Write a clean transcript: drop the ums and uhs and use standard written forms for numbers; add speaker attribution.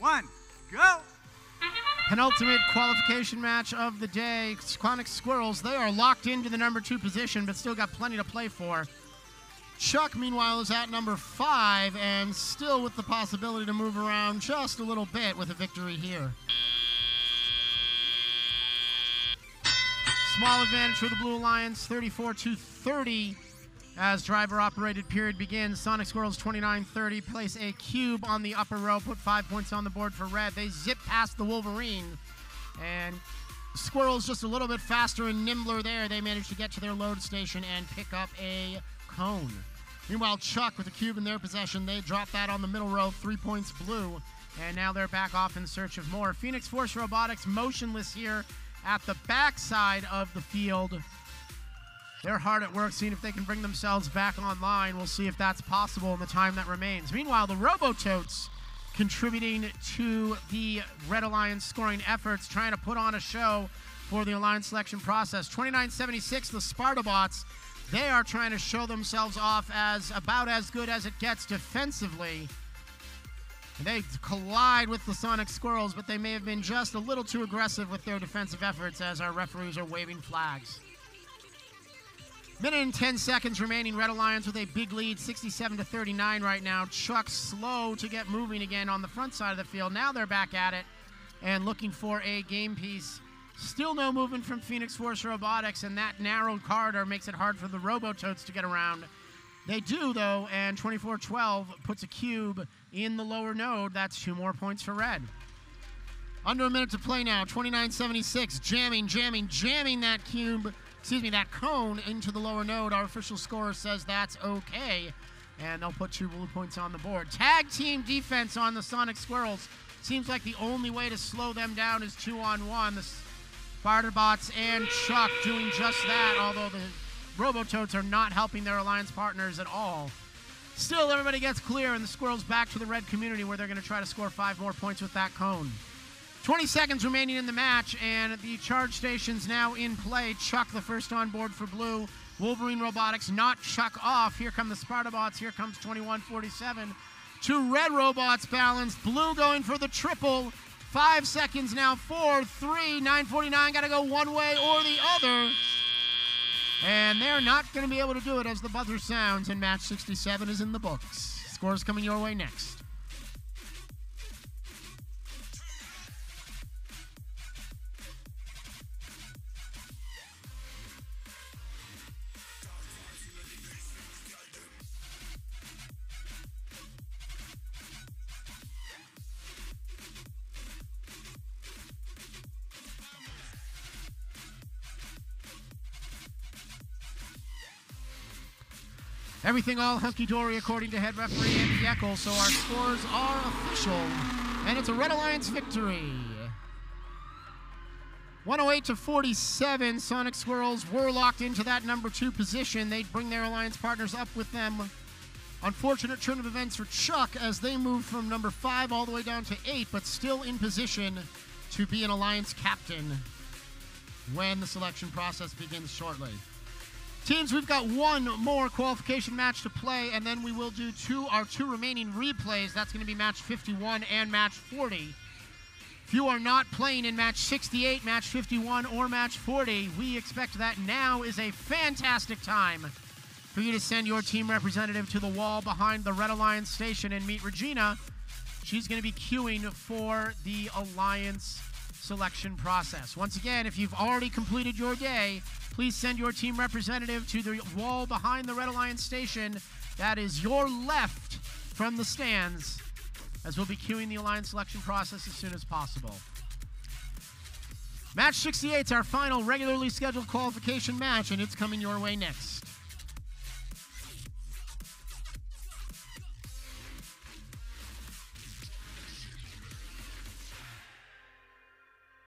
Speaker 1: 1, go!
Speaker 2: Penultimate qualification match of the day. Sonic Squirrels, they are locked into the number 2 position, but still got plenty to play for. Chuck, meanwhile, is at number 5 and still with the possibility to move around just a little bit with a victory here. Small advantage for the Blue Alliance, 34-30. As driver-operated period begins, Sonic Squirrels 29-30 place a cube on the upper row, put 5 points on the board for red. They zip past the Wolverine, and Squirrels just a little bit faster and nimbler there. They manage to get to their load station and pick up a cone. Meanwhile, Chuck with the cube in their possession, they drop that on the middle row, 3 points blue, and now they're back off in search of more. Phoenix Force Robotics motionless here at the backside of the field. They're hard at work seeing if they can bring themselves back online. We'll see if that's possible in the time that remains. Meanwhile, the Robototes contributing to the Red Alliance scoring efforts, trying to put on a show for the Alliance selection process. 29-76, the Spartabots, they are trying to show themselves off as about as good as it gets defensively. They collide with the Sonic Squirrels, but they may have been just a little too aggressive with their defensive efforts as our referees are waving flags. Minute and 10 seconds remaining. Red Alliance with a big lead, 67-39 right now. Chuck slow to get moving again on the front side of the field. Now they're back at it and looking for a game piece. Still no movement from Phoenix Force Robotics, and that narrow corridor makes it hard for the Robototes to get around. They do, though, and 24-12 puts a cube in the lower node. That's 2 more points for red. Under a minute to play now. 29-76, jamming that cube. That cone into the lower node. Our official scorer says that's okay, and they'll put 2 blue points on the board. Tag team defense on the Sonic Squirrels. Seems like the only way to slow them down is 2-on-1. The Spartabots and Chuck doing just that, although the Robototes are not helping their Alliance partners at all. Still, everybody gets clear, and the Squirrels back to the red community where they're going to try to score 5 more points with that cone. 20 seconds remaining in the match, and the charge station's now in play. Chuck, the first on board for blue. Wolverine Robotics not Chuck off. Here come the Spartabots. Here comes 21-47. 2 red robots balanced. Blue going for the triple. 5 seconds now. 4, 3, 9:49. Got to go one way or the other. And they're not going to be able to do it as the buzzer sounds, and match 67 is in the books. Scores coming your way next. Everything all hunky-dory according to head referee Andy Yeckel, so our scores are official, and it's a Red Alliance victory. 108-47, Sonic Squirrels were locked into that number 2 position. They'd bring their Alliance partners up with them. Unfortunate turn of events for Chuck as they move from number 5 all the way down to 8, but still in position to be an Alliance captain when the selection process begins shortly. Teams, we've got 1 more qualification match to play, and then we will do our two remaining replays. That's going to be match 51 and match 40. If you are not playing in match 68, match 51, or match 40, we expect that now is a fantastic time for you to send your team representative to the wall behind the Red Alliance station and meet Regina. She's going to be queuing for the Alliance selection process. Once again, if you've already completed your day, please send your team representative to the wall behind the Red Alliance station. That is your left from the stands, as we'll be queuing the Alliance selection process as soon as possible. Match 68 is our final regularly scheduled qualification match, and it's coming your way next.